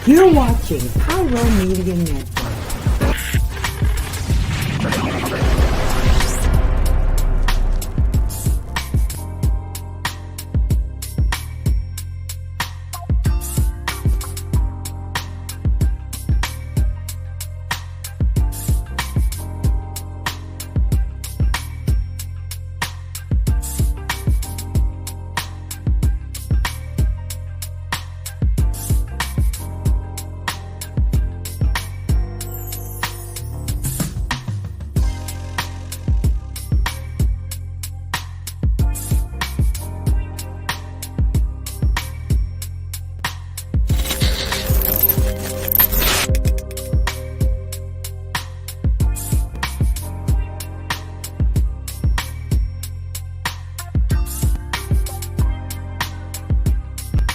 You're watching Pyro Media Network.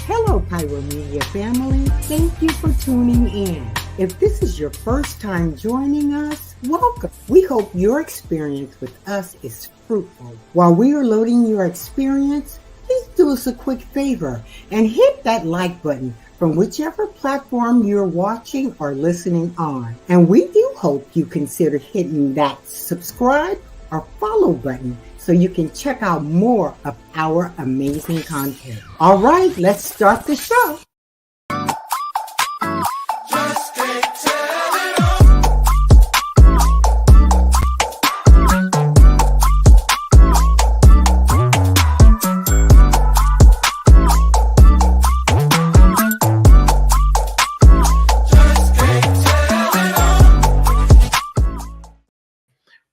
Hello, Pyro Media family. Thank you for tuning in. If this is your first time joining us, welcome. We hope your experience with us is fruitful. While we are loading your experience, please do us a quick favor and hit that like button from whichever platform you're watching or listening on. And we do hope you consider hitting that subscribe or follow button so you can check out more of our amazing content. All right, let's start the show.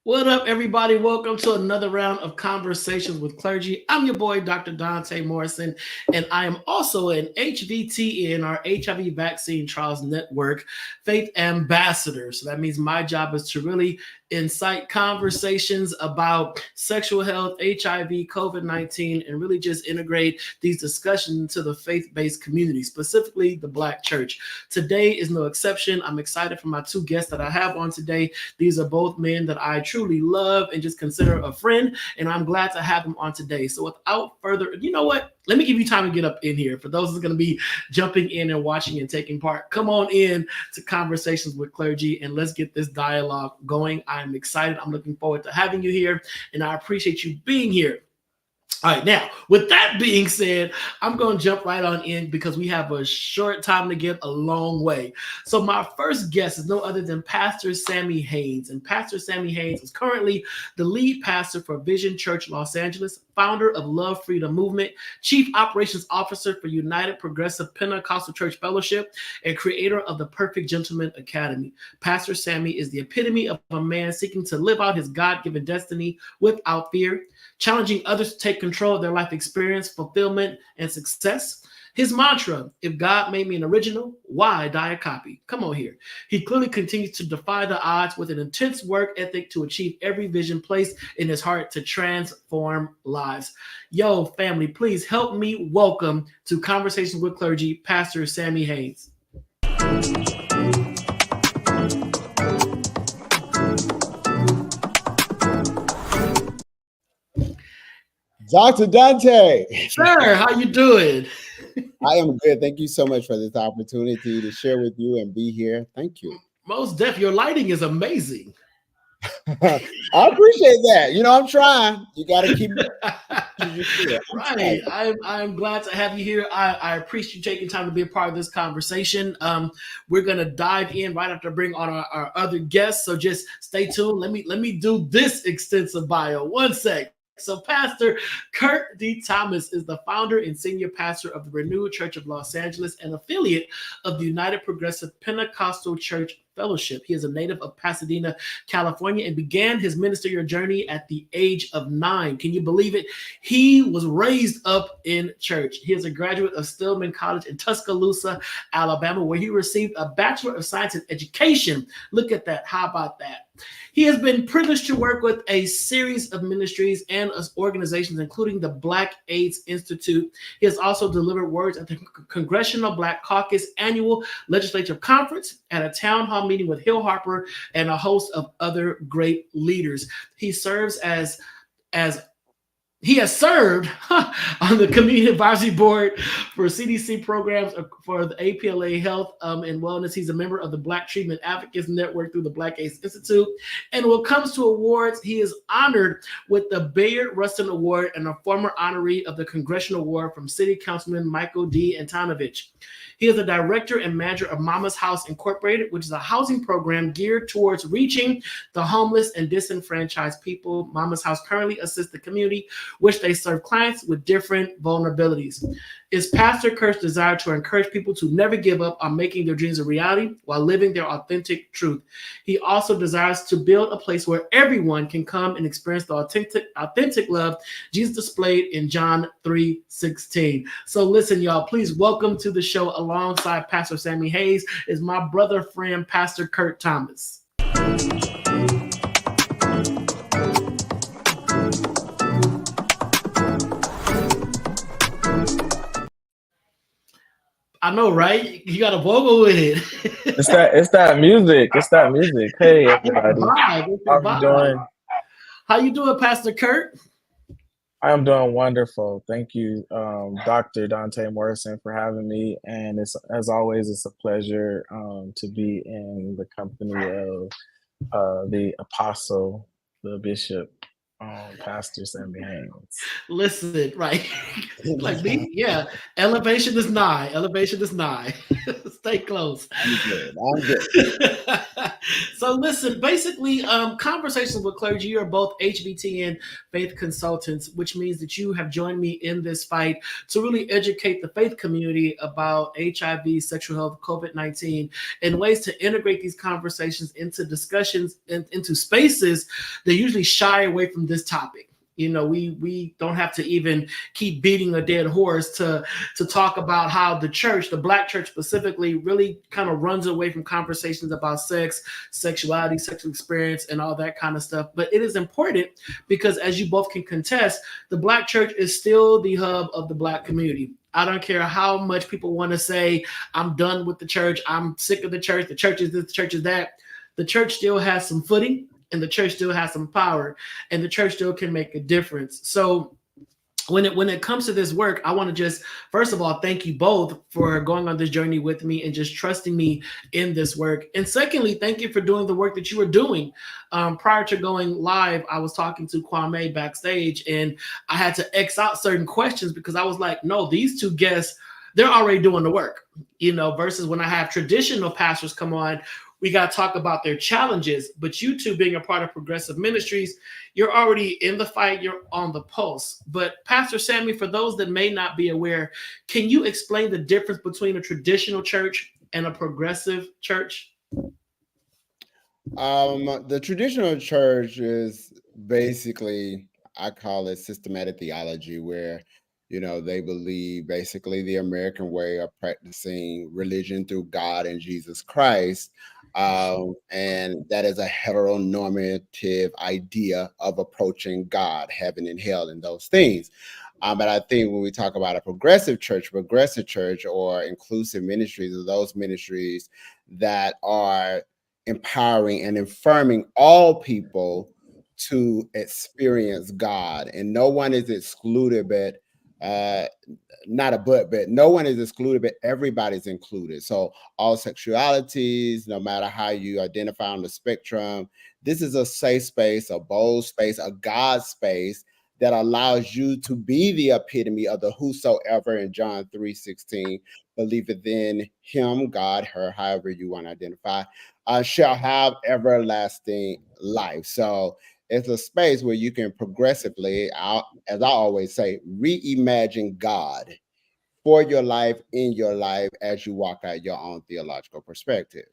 What up, everybody? Welcome to another round of Conversations with Clergy. I'm your boy, Dr. Donta Morrison, and I am also an HVTN, our HIV Vaccine Trials Network, Faith Ambassador. So that means my job is to really incite conversations about sexual health, HIV, COVID-19, and really just integrate these discussions into the faith-based community, specifically the Black church. Today is no exception. I'm excited for my two guests that I have on today. These are both men that I truly love and just consider a friend, and I'm glad to have them on today. So without further, you know what? Let me give you time to get up in here. For those who's going to be jumping in and watching and taking part, come on in to Conversations with Clergy and let's get this dialogue going. I'm excited. I'm looking forward to having you here, and I appreciate you being here. All right, now, with that being said, I'm going to jump right on in because we have a short time to get a long way. So my first guest is no other than Pastor Sammie Haynes. And Pastor Sammie Haynes is currently the lead pastor for Vision Church Los Angeles, founder of Love Freedom Movement, chief operations officer for United Progressive Pentecostal Church Fellowship, and creator of the Perfect Gentleman Academy. Pastor Sammie is the epitome of a man seeking to live out his God-given destiny without fear, challenging others to take control of their life experience, fulfillment, and success. His mantra, if God made me an original, why die a copy? Come on here. He clearly continues to defy the odds with an intense work ethic to achieve every vision placed in his heart to transform lives. Yo, family, please help me welcome to Conversations with Clergy, Pastor Sammie Haynes. Dr. Donta. Sir, how you doing? I am good. Thank you so much for this opportunity to share with you and be here. Thank you. Most deaf. Your lighting is amazing. I appreciate that. You know, I'm trying. You got to keep right. I'm glad to have you here. I appreciate you taking time to be a part of this conversation. We're gonna dive in right after I bring on our other guests. So just stay tuned. Let me do this extensive bio. One sec. So Pastor Curt D. Thomas is the founder and senior pastor of the Renewed Church of Los Angeles, an affiliate of the United Progressive Pentecostal Church Fellowship. He is a native of Pasadena, California, and began his ministerial journey at the age of 9. Can you believe it? He was raised up in church. He is a graduate of Stillman College in Tuscaloosa, Alabama, where he received a Bachelor of Science in Education. Look at that. How about that? He has been privileged to work with a series of ministries and organizations, including the Black AIDS Institute. He has also delivered words at the Congressional Black Caucus Annual Legislative Conference, at a town hall meeting with Hill Harper, and a host of other great leaders. He serves as He has served on the Community Advisory Board for CDC programs for the APLA Health and Wellness. He's a member of the Black Treatment Advocates Network through the Black AIDS Institute. And when it comes to awards, he is honored with the Bayard Rustin Award and a former honoree of the Congressional Award from City Councilman Michael D. Antonovich. He is the director and manager of Mama's House Incorporated, which is a housing program geared towards reaching the homeless and disenfranchised people. Mama's House currently assists the community, which they serve clients with different vulnerabilities. It's Pastor Curt's desire to encourage people to never give up on making their dreams a reality while living their authentic truth. He also desires to build a place where everyone can come and experience the authentic love Jesus displayed in John 3:16. So listen, y'all, please welcome to the show alongside Pastor Sammie Haynes is my brother friend, Pastor Curt Thomas. I know, right? You got a vocal with it. It's that music. It's that music. Hey, everybody. How you doing? How you doing, Pastor Curt? I'm doing wonderful. Thank you, Dr. Donta Morrison, for having me. And it's, as always, it's a pleasure to be in the company of the apostle, the bishop, Pastor Sammie Haynes. Listen, right? Like me, yeah. Elevation is nigh. Elevation is nigh. Stay close. I'm good. So listen, basically, Conversations with Clergy, you are both HVTN faith consultants, which means that you have joined me in this fight to really educate the faith community about HIV, sexual health, COVID-19, and ways to integrate these conversations into discussions and into spaces that usually shy away from this topic. You know, we don't have to even keep beating a dead horse to talk about how the church, the Black church specifically, really kind of runs away from conversations about sex, sexuality, sexual experience, and all that kind of stuff. But it is important because, as you both can contest, the Black church is still the hub of the Black community. I don't care how much people want to say, I'm done with the church, I'm sick of the church is this, the church is that. The church still has some footing, and the church still has some power, and the church still can make a difference. So when it comes to this work, I want to just, first of all, thank you both for going on this journey with me and just trusting me in this work. And secondly, thank you for doing the work that you were doing. Prior to going live, I was talking to Kwame backstage, and I had to X out certain questions because I was like, no, these two guests, they're already doing the work, you know, versus when I have traditional pastors come on, we got to talk about their challenges. But you two being a part of Progressive Ministries, you're already in the fight, you're on the pulse. But Pastor Sammie, for those that may not be aware, can you explain the difference between a traditional church and a progressive church? The traditional church is basically, I call it systematic theology, where they believe basically the American way of practicing religion through God and Jesus Christ. And that is a heteronormative idea of approaching God, heaven and hell, and those things. But I think when we talk about a progressive church or inclusive ministries, are those ministries that are empowering and affirming all people to experience God. And no one is excluded, but no one is excluded, but everybody's included. So all sexualities, no matter how you identify on the spectrum, this is a safe space, a bold space, a God space that allows you to be the epitome of the whosoever in John 3:16, believeth in him, God, her, however you want to identify, shall have everlasting life. So it's a space where you can progressively, as I always say, reimagine God for your life, in your life, as you walk out your own theological perspective.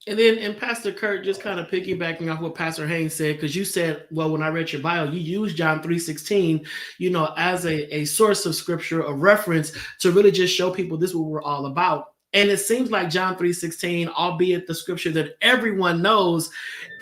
And then, and Pastor Curt, just kind of piggybacking off what Pastor Haynes said, because you said, well, when I read your bio, you used John 3:16, as a source of scripture, a reference to really just show people this is what we're all about. And it seems like John 3:16, albeit the scripture that everyone knows,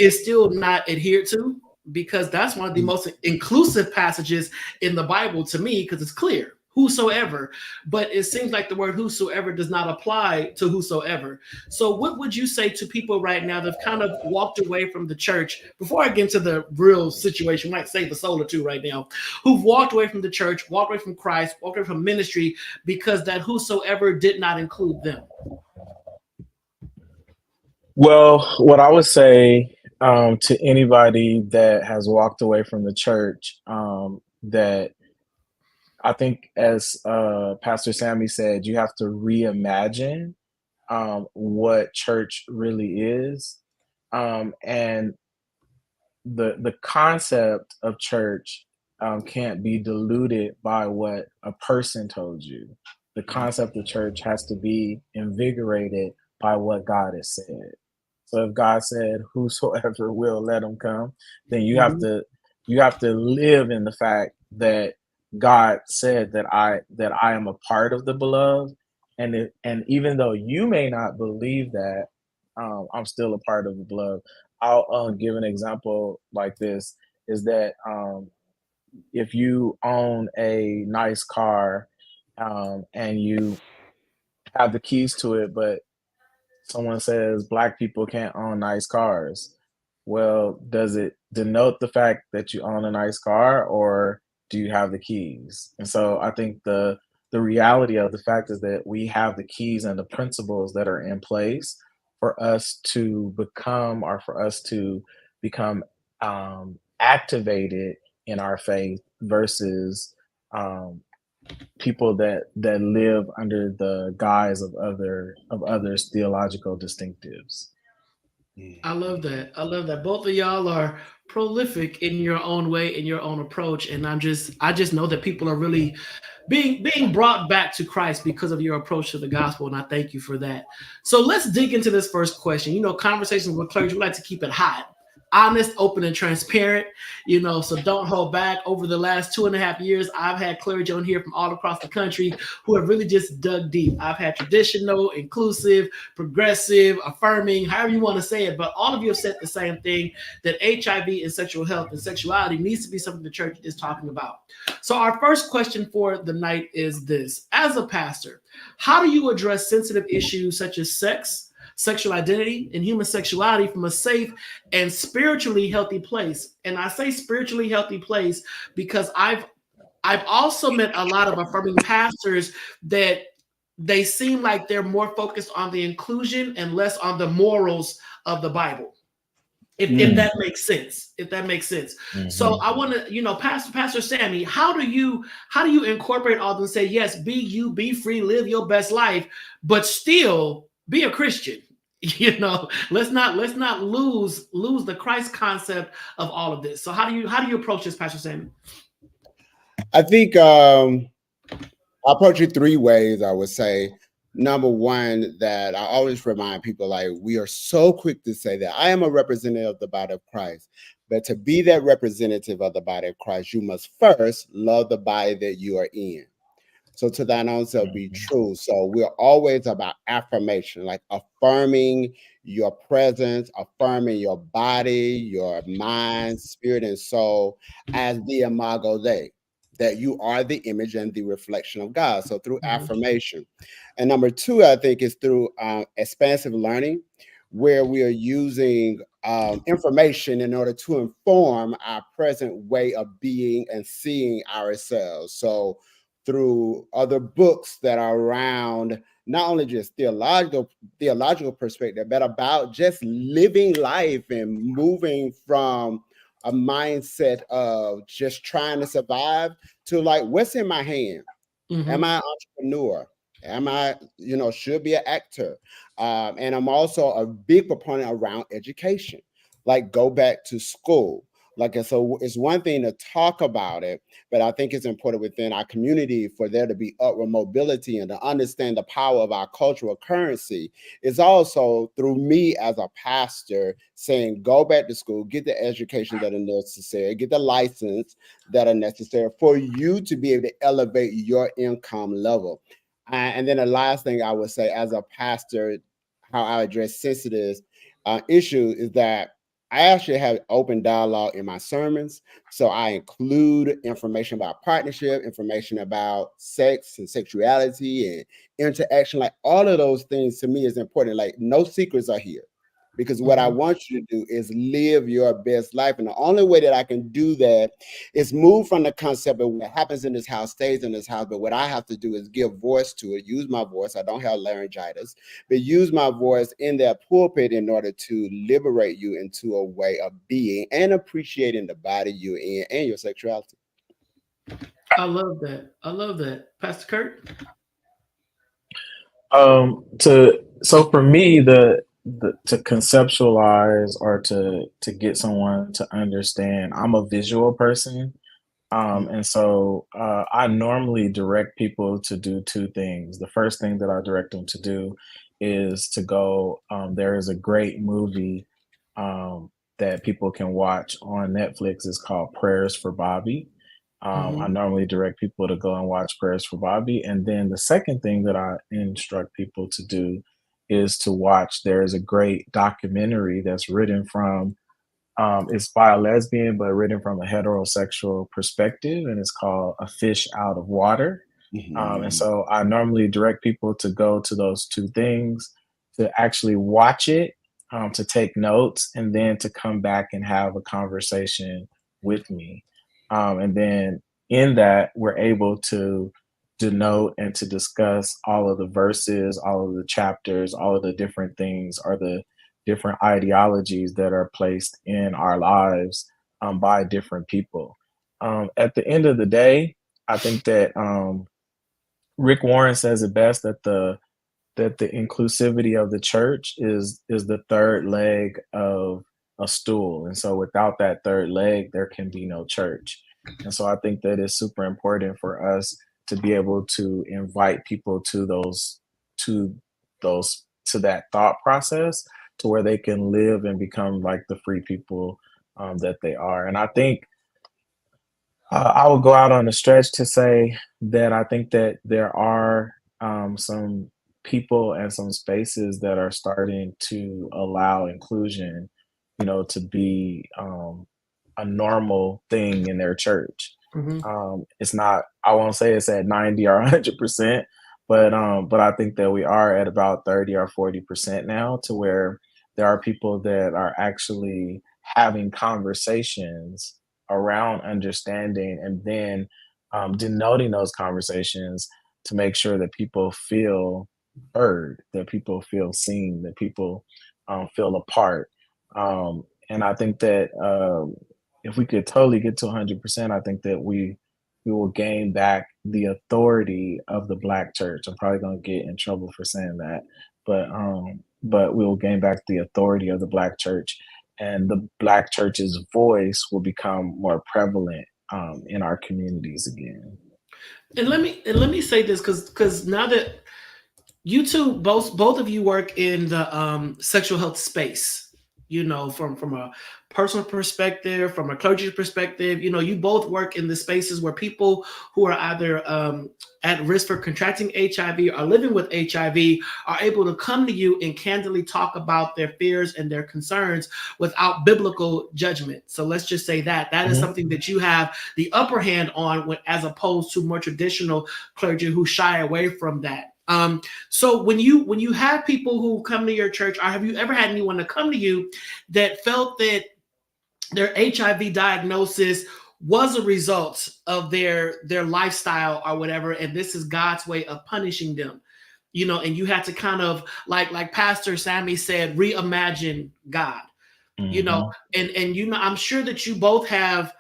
is still not adhered to, because that's one of the most inclusive passages in the Bible to me, because it's clear. whosoever, but it seems like the word whosoever does not apply to whosoever. So what would you say to people right now that've kind of walked away from the church, before I get into the real situation, might save a soul or two right now, who've walked away from the church, walked away from Christ, walked away from ministry because that whosoever did not include them? Well, what I would say to anybody that has walked away from the church, that I think, as Pastor Sammie said, you have to reimagine what church really is, and the concept of church can't be diluted by what a person told you. The concept of church has to be invigorated by what God has said. So if God said, "Whosoever will, let him come," then you have to live in the fact that God said that I am a part of the beloved, and even though you may not believe that, I'm still a part of the beloved. I'll give an example like this: is that if you own a nice car, and you have the keys to it, but someone says black people can't own nice cars. Well, does it denote the fact that you own a nice car, or do you have the keys? And so I think the reality of the fact is that we have the keys and the principles that are in place for us to become, or for us to become activated in our faith, versus um, people that live under the guise of others' theological distinctives. I love that. I love that. Both of y'all are prolific in your own way, in your own approach, and I just know that people are really being brought back to Christ because of your approach to the gospel, and I thank you for that. So let's dig into this first question. You know, conversations with clergy, we like to keep it hot, honest, open, and transparent. You know, so don't hold back. Over the last 2.5 years, I've had clergy on here from all across the country who have really just dug deep. I've had traditional, inclusive, progressive, affirming, however you want to say it, but all of you have said the same thing, that HIV and sexual health and sexuality needs to be something the church is talking about. So our first question for the night is this: as a pastor, how do you address sensitive issues such as sex, sexual identity, and human sexuality from a safe and spiritually healthy place? And I say spiritually healthy place because I've also met a lot of affirming pastors that they seem like they're more focused on the inclusion and less on the morals of the Bible. If that makes sense, if that makes sense. So I want to, you know, Pastor Sammie, how do you incorporate all them and say, yes, be you, be free, live your best life, but still be a Christian? You know, let's not lose the Christ concept of all of this. So how do you approach this, Pastor Sammie? I think I approach it three ways, I would say. Number one, that I always remind people, like, we are so quick to say that I am a representative of the body of Christ. But to be that representative of the body of Christ, you must first love the body that you are in. So to thine own self be true. So we're always about affirmation, like affirming your presence, affirming your body, your mind, spirit, and soul as the imago Dei, that you are the image and the reflection of God. So through affirmation. And number two, I think, is through expansive learning, where we are using information in order to inform our present way of being and seeing ourselves. So through other books that are around not only just theological perspective, but about just living life and moving from a mindset of just trying to survive to, like, what's in my hand? Am I an entrepreneur? Am I, should be an actor? And I'm also a big proponent around education, like go back to school. Like, so it's one thing to talk about it, but I think it's important within our community for there to be upward mobility and to understand the power of our cultural currency. It's also through me as a pastor saying, go back to school, get the education that are necessary, get the license that are necessary for you to be able to elevate your income level. And then the last thing I would say as a pastor, how I address sensitive issues is that I actually have open dialogue in my sermons. So I include information about partnership, information about sex and sexuality and interaction. Like all of those things to me is important. Like no secrets are here. Because what I want you to do is live your best life. And the only way that I can do that is move from the concept of what happens in this house stays in this house. But what I have to do is give voice to it, use my voice. I don't have laryngitis, but use my voice in that pulpit in order to liberate you into a way of being and appreciating the body you're in and your sexuality. I love that. I love that. Pastor Curt? So for me, the to conceptualize or to get someone to understand, I'm a visual person. And so I normally direct people to do two things. The first thing that I direct them to do is to go, there is a great movie that people can watch on Netflix. It's called Prayers for Bobby. I normally direct people to go and watch Prayers for Bobby. And then the second thing that I instruct people to do is to watch, there is a great documentary that's written from, it's by a lesbian, but written from a heterosexual perspective, and it's called A Fish Out of Water. And so I normally direct people to go to those two things, to actually watch it, to take notes, and then to come back and have a conversation with me. And then in that, we're able to denote and to discuss all of the verses, all of the chapters, all of the different things, or the different ideologies that are placed in our lives by different people. At the end of the day, I think that Rick Warren says it best, that the inclusivity of the church is the third leg of a stool. And so without that third leg, there can be no church. And so I think that it's super important for us to be able to invite people to that thought process, to where they can live and become like the free people that they are. And I think I would go out on a stretch to say that I think that there are some people and some spaces that are starting to allow inclusion, to be a normal thing in their church. It's not, I won't say it's at 90 or 100%, but I think that we are at about 30 or 40% now, to where there are people that are actually having conversations around understanding, and then denoting those conversations to make sure that people feel heard, that people feel seen, that people feel a part. And I think that if we could totally get to 100%, I think that we will gain back the authority of the Black church. I'm probably going to get in trouble for saying that, but we will gain back the authority of the Black church, and the Black church's voice will become more prevalent in our communities again. And let me say this, because now that you two, both of you work in the sexual health space, from a personal perspective, from a clergy perspective, you both work in the spaces where people who are either at risk for contracting HIV or living with HIV are able to come to you and candidly talk about their fears and their concerns without biblical judgment. So let's just say that is something that you have the upper hand on, as opposed to more traditional clergy who shy away from that. So when you have people who come to your church, or have you ever had anyone to come to you that felt that their HIV diagnosis was a result of their lifestyle or whatever, and this is God's way of punishing them, and you had to kind of, like Pastor Sammie said, reimagine God, and I'm sure that you both have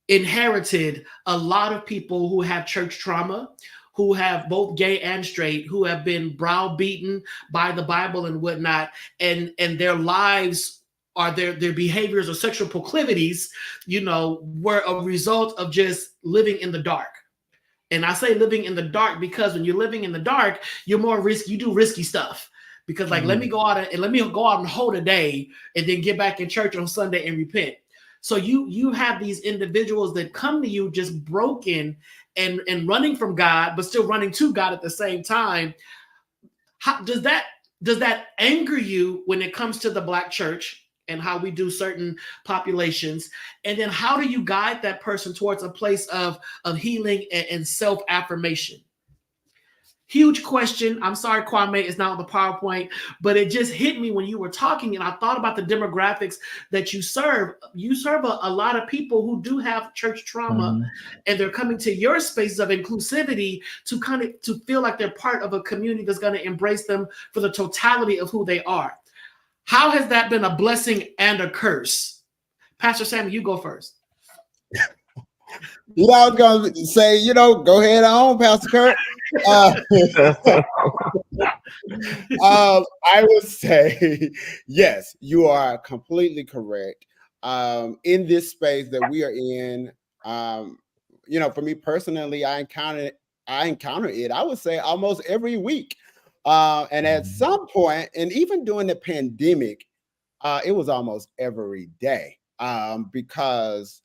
inherited a lot of people who have church trauma, who have both gay and straight, who have been browbeaten by the Bible and whatnot, and their lives or their behaviors or sexual proclivities, were a result of just living in the dark. And I say living in the dark because when you're living in the dark, you're more risky. You do risky stuff because, let me go out and hold a day and then get back in church on Sunday and repent. So you have these individuals that come to you just broken and running from God, but still running to God at the same time. How does that anger you when it comes to the Black church and how we do certain populations? And then how do you guide that person towards a place of healing and self-affirmation? Huge question. I'm sorry, Kwame, it's not on the PowerPoint, but it just hit me when you were talking, and I thought about the demographics that you serve. You serve a lot of people who do have church trauma, and they're coming to your spaces of inclusivity to feel like they're part of a community that's going to embrace them for the totality of who they are. How has that been a blessing and a curse? Pastor Sammie, you go first. You know, I was going to say, go ahead on, Pastor Curt. I would say, yes, you are completely correct. In this space that we are in, for me personally, I encounter it, I would say, almost every week. And at some point, and even during the pandemic, it was almost every day, because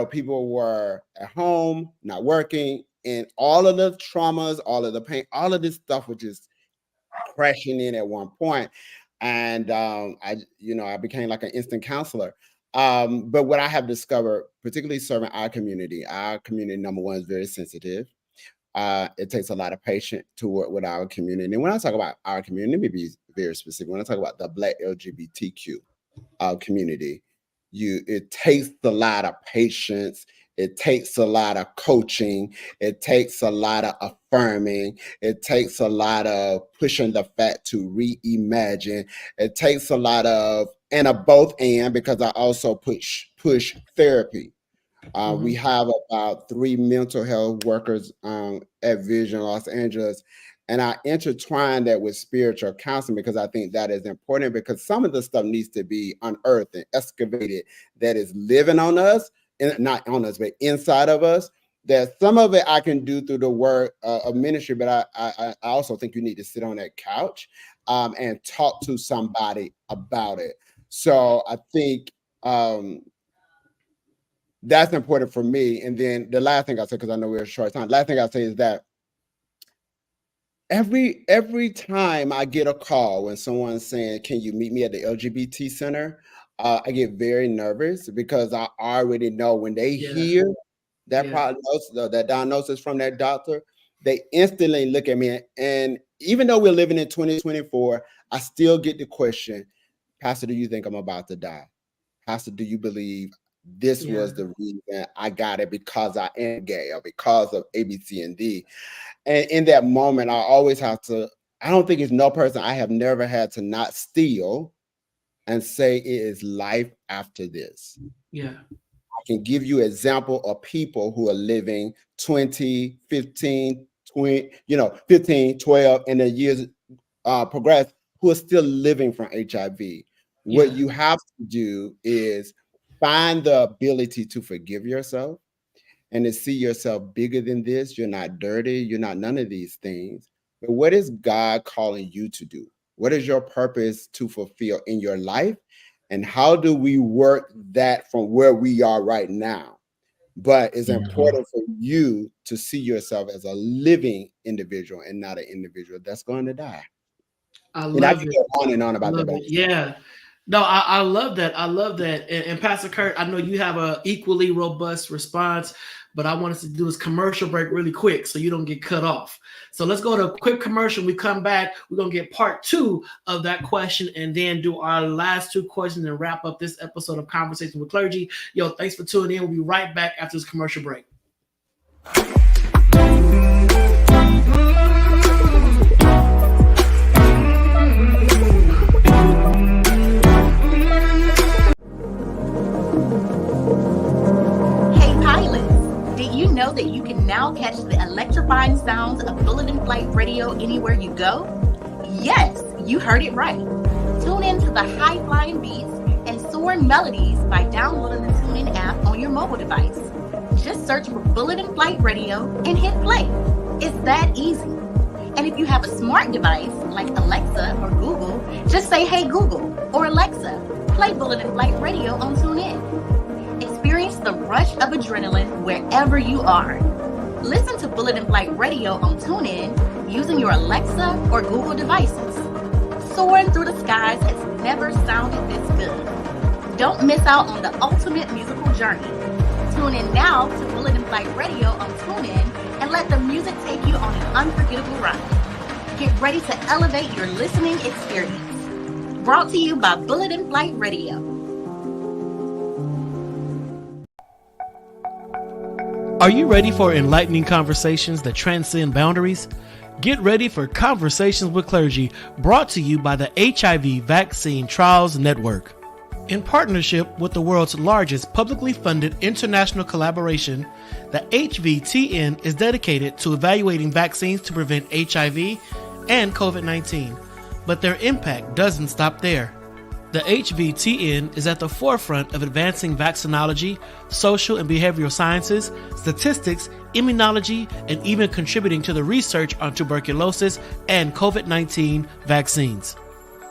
people were at home, not working, and all of the traumas, all of the pain, all of this stuff was just crashing in at one point. And I became like an instant counselor. But what I have discovered, particularly serving our community, number one, is very sensitive. It takes a lot of patience to work with our community. And when I talk about our community, let me be very specific. When I talk about the Black LGBTQ community, it takes a lot of patience. It takes a lot of coaching. It takes a lot of affirming. It takes a lot of pushing the fact to reimagine. It takes a lot of, and a both and, because I also push therapy. We have about 3 mental health workers at Vision Los Angeles. And I intertwine that with spiritual counseling, because I think that is important, because some of the stuff needs to be unearthed and excavated that is living on us, and not on us, but inside of us. That some of it I can do through the work of ministry, but I also think you need to sit on that couch and talk to somebody about it. So I think that's important for me. And then the last thing I say, because I know we're short time, last thing I say is that every time I get a call when someone's saying, "Can you meet me at the LGBT center?" I get very nervous, because I already know when they hear that prognosis, that diagnosis from that doctor, they instantly look at me. And even though we're living in 2024, I still get the question, "Pastor, do you think I'm about to die? Pastor, do you believe this was the reason I got it, because I am gay, or because of A, B, C, and D?" And in that moment, I always have to, I don't think it's no person I have never had to not steal and say it is life after this. Yeah. I can give you example of people who are living 20, 15, 20, 15, 12, and the years progress, who are still living from HIV. What you have to do is find the ability to forgive yourself and to see yourself bigger than this. You're not dirty. You're not none of these things. But what is God calling you to do? What is your purpose to fulfill in your life? And how do we work that from where we are right now? But it's important for you to see yourself as a living individual and not an individual that's going to die. I love it. Go on and on about that. Yeah. No, I love that. I love that. And Pastor Curt, I know you have an equally robust response, but I want us to do this commercial break really quick so you don't get cut off. So let's go to a quick commercial. We come back. We're going to get part 2 of that question, and then do our last 2 questions and wrap up this episode of Conversation with Clergy. Yo, thanks for tuning in. We'll be right back after this commercial break. Know that you can now catch the electrifying sounds of Bulletin Flight Radio anywhere you go? Yes, you heard it right. Tune in to the high-flying beats and soaring melodies by downloading the TuneIn app on your mobile device. Just search for Bulletin Flight Radio and hit play. It's that easy. And if you have a smart device like Alexa or Google, just say, "Hey Google," or "Alexa, play Bulletin Flight Radio on TuneIn." Experience the rush of adrenaline wherever you are. Listen to Bulletin Flight Radio on TuneIn using your Alexa or Google devices. soaring through the skies has never sounded this good. Don't miss out on the ultimate musical journey. Tune in now to Bullet in Flight Radio on TuneIn and let the music take you on an unforgettable ride. Get ready to elevate your listening experience. Brought to you by Bullet in Flight Radio. Are you ready for enlightening conversations that transcend boundaries? Get ready for Conversations with Clergy, brought to you by the HIV Vaccine Trials Network. In partnership with the world's largest publicly funded international collaboration, the HVTN is dedicated to evaluating vaccines to prevent HIV and COVID-19. But their impact doesn't stop there. The HVTN is at the forefront of advancing vaccinology, social and behavioral sciences, statistics, immunology, and even contributing to the research on tuberculosis and COVID-19 vaccines.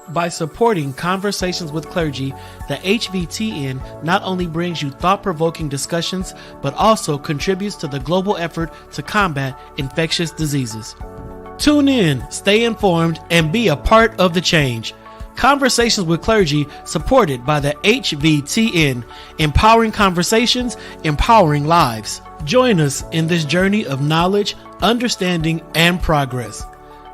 By supporting Conversations with Clergy, the HVTN not only brings you thought-provoking discussions, but also contributes to the global effort to combat infectious diseases. Tune in, stay informed, and be a part of the change. Conversations with Clergy, supported by the HVTN, empowering conversations, empowering lives. Join us in this journey of knowledge, understanding, and progress.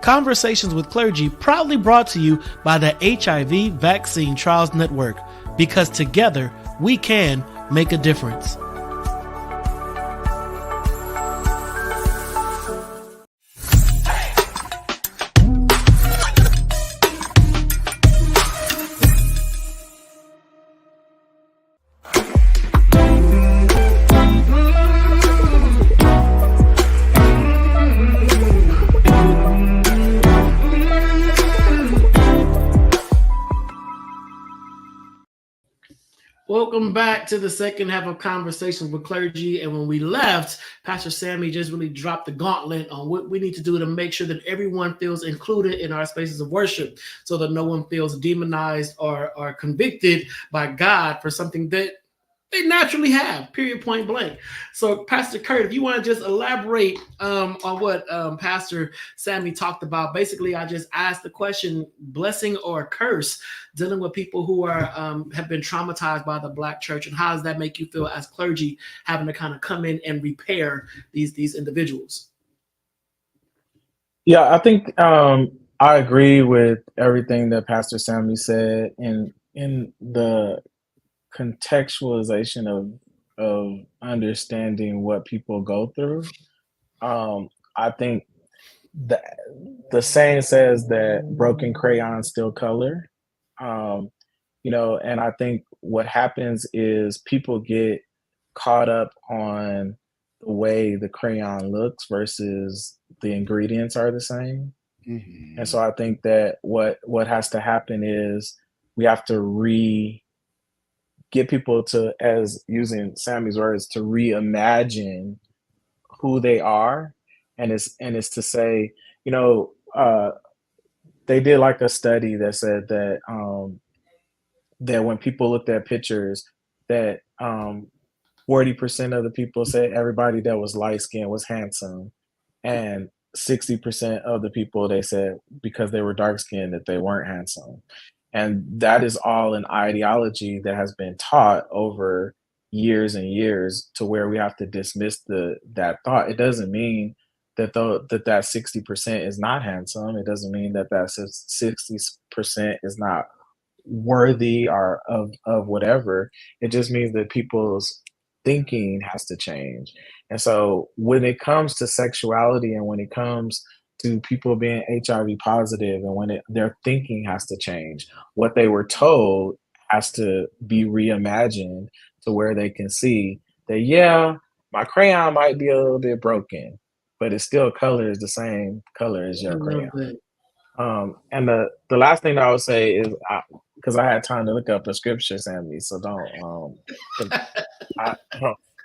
Conversations with Clergy, proudly brought to you by the HIV Vaccine Trials Network, because together we can make a difference. Welcome back to the second half of Conversations with Clergy. And when we left, Pastor Sammie just really dropped the gauntlet on what we need to do to make sure that everyone feels included in our spaces of worship, so that no one feels demonized or convicted by God for something that they naturally have, period, point blank. So, Pastor Curt, if you want to just elaborate on what Pastor Sammie talked about. Basically, I just asked the question, blessing or curse, dealing with people who are have been traumatized by the Black church, and how does that make you feel as clergy, having to kind of come in and repair these individuals? Yeah, I think I agree with everything that Pastor Sammie said in the contextualization of understanding what people go through. I think the saying says that broken crayons still color. And I think what happens is people get caught up on the way the crayon looks versus the ingredients are the same. Mm-hmm. And so I think that what has to happen is we have to get people to, as using Sammie's words, to reimagine who they are. And it's to say, they did like a study that said that that when people looked at pictures, that 40% of the people said everybody that was light skinned was handsome, and 60% of the people, they said because they were dark skinned that they weren't handsome. And that is all an ideology that has been taught over years and years, to where we have to dismiss that thought. It doesn't mean that that 60% is not handsome. It doesn't mean that 60% is not worthy or of whatever. It just means that people's thinking has to change. And so when it comes to sexuality, and when it comes to people being HIV positive, and when their thinking has to change, what they were told has to be reimagined to where they can see that, yeah, my crayon might be a little bit broken, but it still colors the same color as your crayon. And the last thing that I would say is, because I had time to look up the scripture, Sammie, so don't.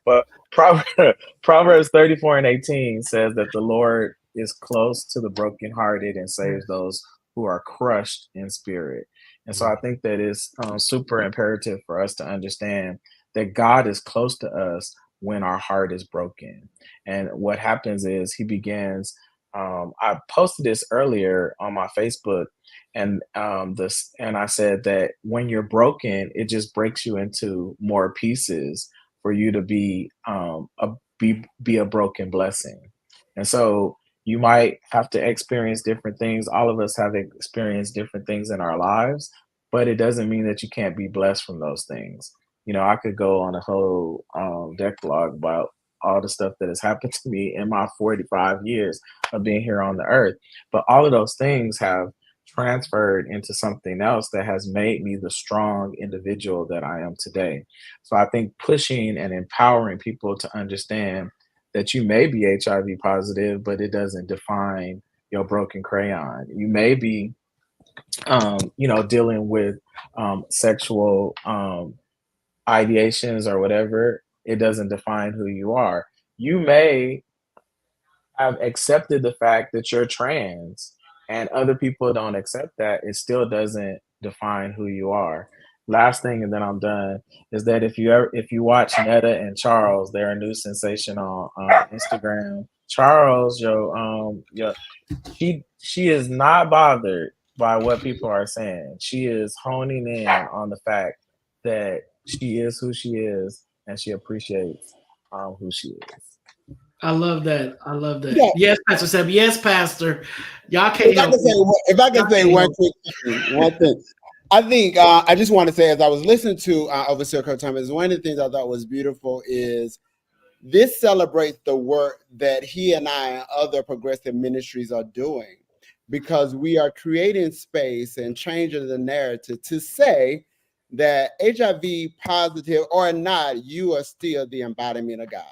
But Proverbs 34:18 says that the Lord is close to the brokenhearted and saves those who are crushed in spirit. And so I think that it's super imperative for us to understand that God is close to us when our heart is broken. And what happens is he begins I posted this earlier on my Facebook, and I said that when you're broken, it just breaks you into more pieces for you to be be a broken blessing. And so you might have to experience different things. All of us have experienced different things in our lives, but it doesn't mean that you can't be blessed from those things. You know, I could go on a whole decalogue about all the stuff that has happened to me in my 45 years of being here on the earth. But all of those things have transferred into something else that has made me the strong individual that I am today. So I think pushing and empowering people to understand that you may be HIV positive, but it doesn't define your broken crayon. You may be, dealing with sexual ideations or whatever. It doesn't define who you are. You may have accepted the fact that you're trans and other people don't accept that. It still doesn't define who you are. Last thing, and then I'm done, is that if you watch Netta and Charles, they're a new sensation on Instagram. Charles, she is not bothered by what people are saying. She is honing in on the fact that she is who she is and she appreciates who she is. I love that. I love that. Yeah. Yes, Pastor Sam. Yes, Pastor. Y'all can't If I help can say, me. if I can say one quick thing, one thing. I think I just want to say, as I was listening to Overseer Curt Thomas, one of the things I thought was beautiful is this celebrates the work that he and I and other progressive ministries are doing, because we are creating space and changing the narrative to say that HIV positive or not, you are still the embodiment of God.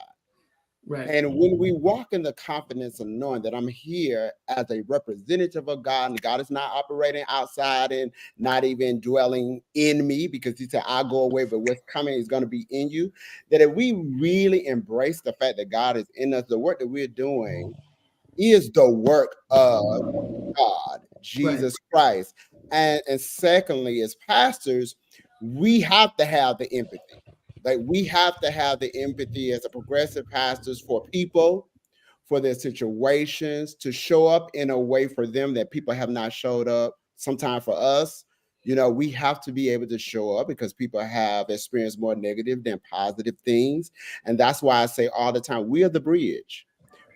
Right. And when we walk in the confidence of knowing that I'm here as a representative of God, and God is not operating outside and not even dwelling in me, because he said, I'll go away, but what's coming is going to be in you. That if we really embrace the fact that God is in us, the work that we're doing is the work of God, Jesus Christ. And secondly, as pastors, we have to have the empathy. Like, we have to have the empathy as a progressive pastors for people, for their situations, to show up in a way for them that people have not showed up. Sometimes for us, we have to be able to show up because people have experienced more negative than positive things. And that's why I say all the time, we are the bridge.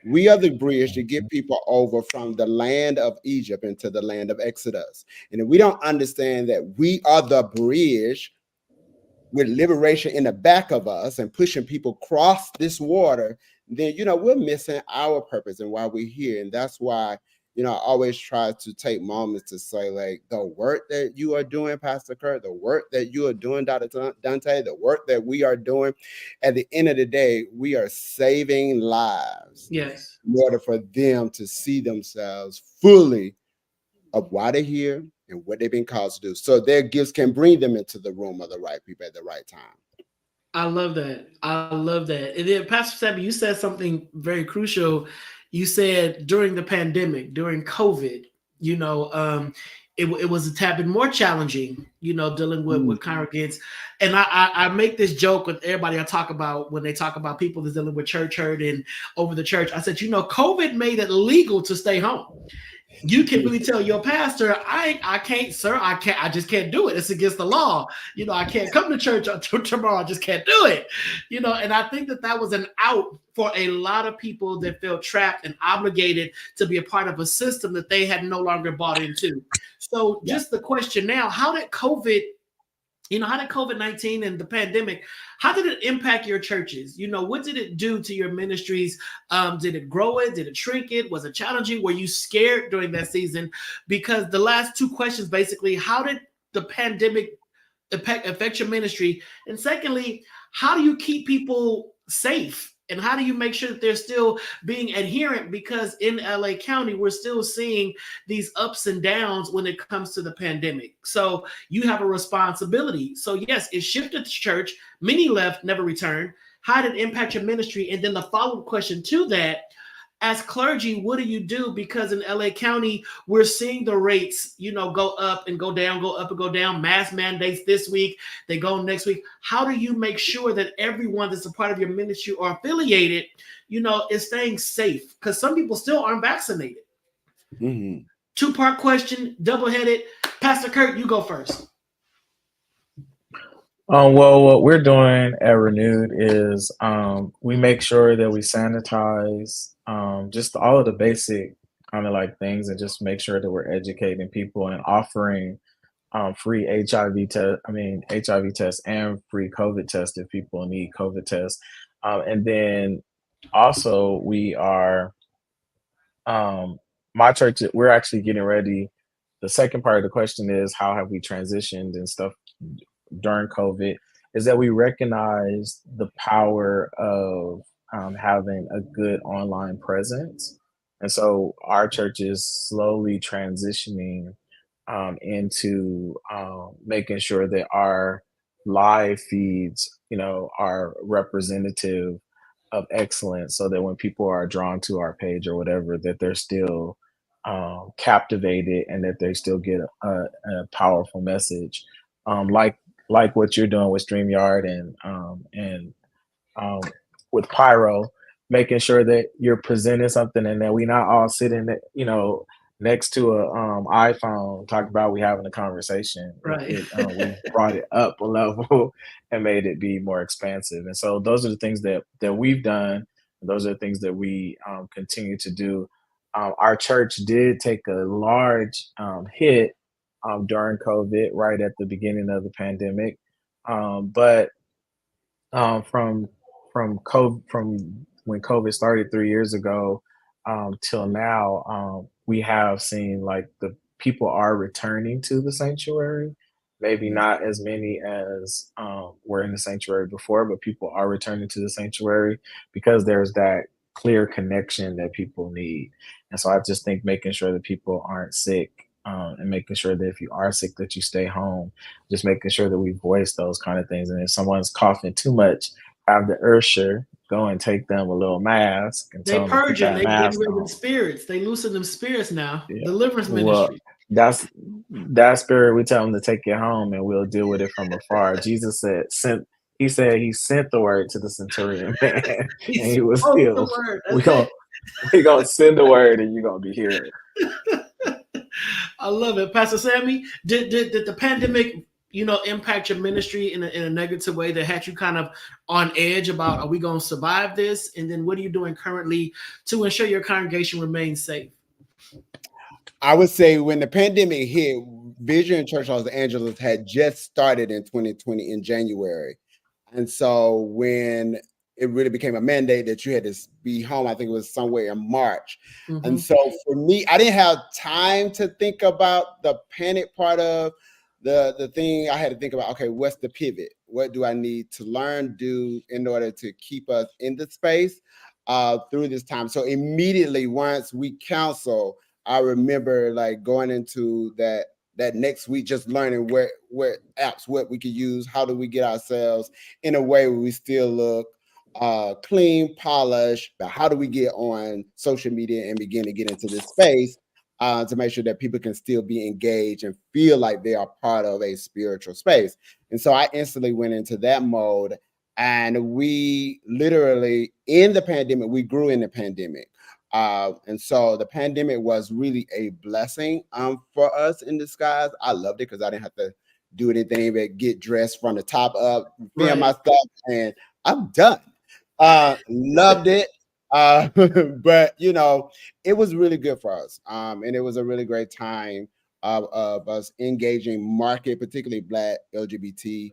We are the bridge to get people over from the land of Egypt into the land of Exodus. And if we don't understand that we are the bridge with liberation in the back of us and pushing people across this water, then, we're missing our purpose and why we're here. And that's why, I always try to take moments to say, like, the work that you are doing, Pastor Curt, the work that you are doing, Dr. Donta, the work that we are doing, at the end of the day, we are saving lives. Yes. In order for them to see themselves fully of why they're here and what they've been called to do. So their gifts can bring them into the room of the right people at the right time. I love that. I love that. And then, Pastor Sammie, you said something very crucial. You said during the pandemic, during COVID, it was a tad bit more challenging, dealing with congregants. And I make this joke with everybody I talk about when they talk about people that's dealing with church hurt and over the church. I said, COVID made it legal to stay home. You can really tell your pastor, I can't, sir, I just can't do it. It's against the law. I can't come to church tomorrow. I just can't do it. And I think that was an out for a lot of people that felt trapped and obligated to be a part of a system that they had no longer bought into. So just the question now, how did COVID-19 and the pandemic, how did it impact your churches? What did it do to your ministries? Did it grow it? Did it shrink it? Was it challenging? Were you scared during that season? Because the last two questions, basically, how did the pandemic affect your ministry? And secondly, how do you keep people safe? And how do you make sure that they're still being adherent? Because in LA County, we're still seeing these ups and downs when it comes to the pandemic. So you have a responsibility. So yes, it shifted to church. Many left, never returned. How did it impact your ministry? And then the follow-up question to that, as clergy, what do you do? Because in LA County, we're seeing the rates, go up and go down, go up and go down. Mask mandates this week, they go next week. How do you make sure that everyone that's a part of your ministry or affiliated, is staying safe? Because some people still aren't vaccinated. Mm-hmm. Two-part question, double-headed. Pastor Curt, you go first. Well, what we're doing at Renewed is we make sure that we sanitize just all of the basic kind of like things, and just make sure that we're educating people and offering free HIV tests and free COVID tests if people need COVID tests. And then also we are, my church, we're actually getting ready. The second part of the question is how have we transitioned and stuff during COVID, is that we recognize the power of having a good online presence. And so our church is slowly transitioning into making sure that our live feeds, are representative of excellence, so that when people are drawn to our page or whatever, that they're still captivated and that they still get a powerful message, like what you're doing with StreamYard and with Pyro, making sure that you're presenting something and that we not all sitting, next to a iPhone talking about we having a conversation. Right. We brought it up a level and made it be more expansive. And so those are the things that we've done. Those are the things that we continue to do. Our church did take a large hit during COVID, right at the beginning of the pandemic. But from COVID, from when COVID started 3 years ago till now, we have seen like the people are returning to the sanctuary. Maybe not as many as were in the sanctuary before, but people are returning to the sanctuary because there's that clear connection that people need. And so I just think making sure that people aren't sick, and making sure that if you are sick that you stay home, just making sure that we voice those kind of things. And if someone's coughing too much, have the usher go and take them a little mask and They tell them to put purging, that they getting mask rid of on. them spirits. They loosen them spirits now. Yeah. Deliverance Well, ministry. that's that spirit. We tell them to take it home, and we'll deal with it from afar. Jesus said, He said He sent the word to the centurion man, and he was Oh, the healed. word. We gonna send the word, and you're gonna be healed. I love it, Pastor Sammie. Did the pandemic, impact your ministry in a negative way that had you kind of on edge about, are we going to survive this? And then what are you doing currently to ensure your congregation remains safe? I would say when the pandemic hit, Vision Church Los Angeles had just started in 2020 in January. And so when it really became a mandate that you had to be home, I think it was somewhere in March. Mm-hmm. And so for me, I didn't have time to think about the panic part of the thing. I had to think about, okay, what's the pivot? What do I need to learn, do in order to keep us in the space through this time? So immediately once we counsel, I remember like going into that next week, just learning what apps, what we could use, how do we get ourselves in a way where we still look clean, polished, but how do we get on social media and begin to get into this space to make sure that people can still be engaged and feel like they are part of a spiritual space. And so I instantly went into that mode, and we literally in the pandemic, we grew in the pandemic. And so the pandemic was really a blessing for us in disguise. I loved it because I didn't have to do anything but get dressed from the top up, film my stuff, and I'm done. Loved it. But it was really good for us. And it was a really great time of us engaging market, particularly Black LGBT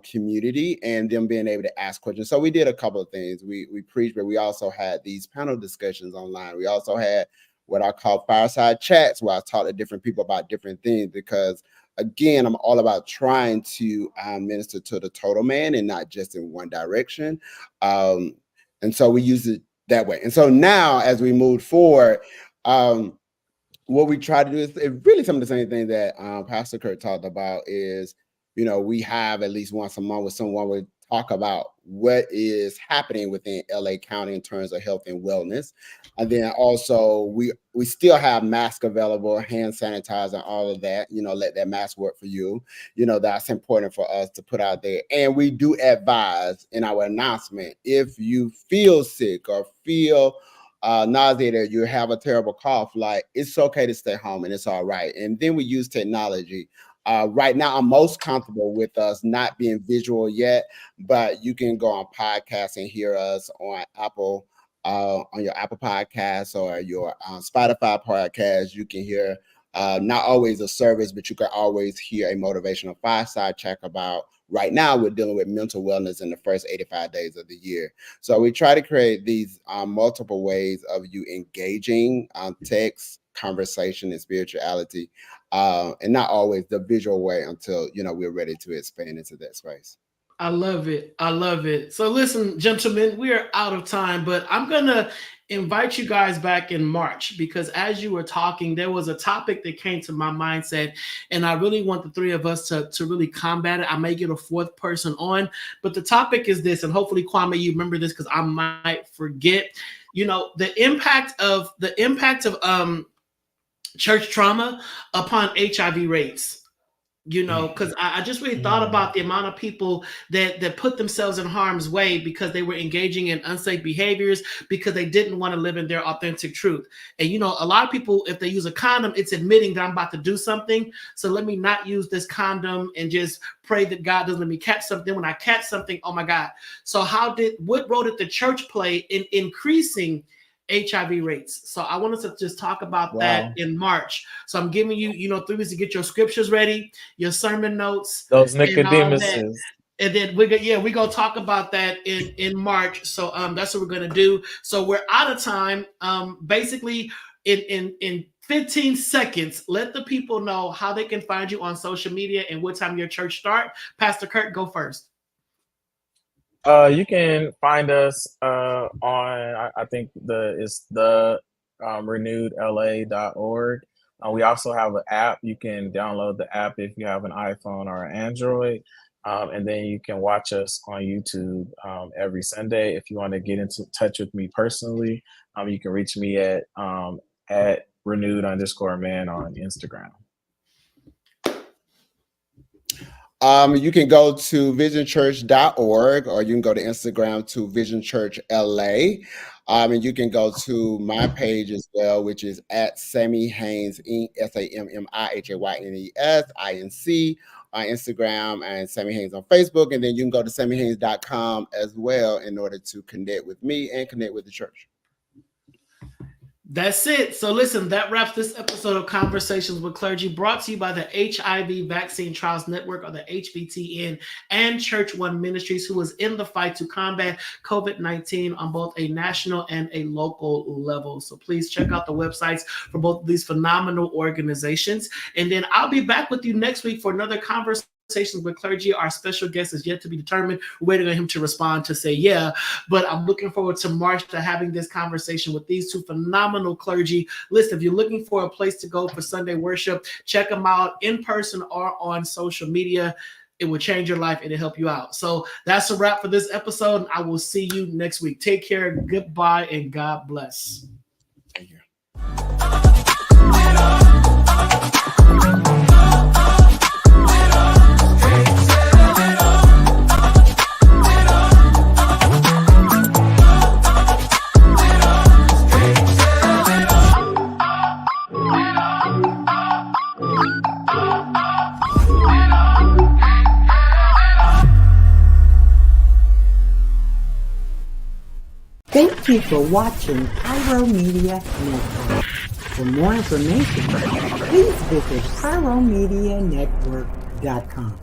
community, and them being able to ask questions. So we did a couple of things. We preached, but we also had these panel discussions online. We also had what I call fireside chats, where I talked to different people about different things, because again, I'm all about trying to minister to the total man and not just in one direction. And so we use it that way. And so now as we move forward, what we try to do is really some of the same thing that Pastor Curt talked about is, we have at least once a month with someone we talk about what is happening within LA County in terms of health and wellness. And then also we still have masks available, hand sanitizer, all of that, let that mask work for you. That's important for us to put out there. And we do advise in our announcement, if you feel sick or feel nauseated, you have a terrible cough, like it's okay to stay home and it's all right. And then we use technology. Right now, I'm most comfortable with us not being visual yet, but you can go on podcasts and hear us on Apple, on your Apple Podcasts or your Spotify podcast. You can hear not always a service, but you can always hear a motivational 5-star check about. Right now, we're dealing with mental wellness in the first 85 days of the year. So we try to create these multiple ways of you engaging text, conversation, and spirituality, and not always the visual way until, we're ready to expand into that space. I love it. I love it. So listen, gentlemen, we are out of time, but I'm going to invite you guys back in March, because as you were talking, there was a topic that came to my mindset, and I really want the three of us to really combat it. I may get a fourth person on, but the topic is this, and hopefully, Kwame, you remember this because I might forget. The impact of church trauma upon HIV rates. Because I just really thought about the amount of people that put themselves in harm's way because they were engaging in unsafe behaviors, because they didn't want to live in their authentic truth. And, a lot of people, if they use a condom, it's admitting that I'm about to do something. So let me not use this condom and just pray that God doesn't let me catch something. When I catch something, oh my God. So what role did the church play in increasing HIV rates? So I want us to just talk about that in March. So I'm giving you, 3 weeks to get your scriptures ready, your sermon notes, those Nicodemuses. And then we're gonna talk about that in March. So that's what we're gonna do. So we're out of time. Basically, in 15 seconds, let the people know how they can find you on social media and what time your church start. Pastor Curt, go first. You can find us on, I think it's the renewedla.org. We also have an app. You can download the app if you have an iPhone or an Android. And then you can watch us on YouTube every Sunday. If you want to get into touch with me personally, you can reach me at renewed_man on Instagram. You can go to visionchurch.org, or you can go to Instagram to Vision Church LA. And you can go to my page as well, which is at Sammie Haynes, SammieHaynes on Instagram, and Sammie Haynes on Facebook. And then you can go to SammieHaynes.com as well in order to connect with me and connect with the church. That's it. So listen, that wraps this episode of Conversations with Clergy, brought to you by the HIV Vaccine Trials Network, or the HVTN, and Church One Ministries, who is in the fight to combat COVID-19 on both a national and a local level. So please check out the websites for both of these phenomenal organizations. And then I'll be back with you next week for another Conversations with Clergy. Our special guest is yet to be determined. We're waiting on him to respond to say yeah, but I'm looking forward to March to having this conversation with these two phenomenal clergy. Listen, if you're looking for a place to go for Sunday worship, check them out in person or on social media. It will change your life and it'll help you out. So that's a wrap for this episode, and I will see you next week. Take care, goodbye, and God bless. Thank you. Thank you for watching Pyro Media Network. For more information, please visit pyromedianetwork.com.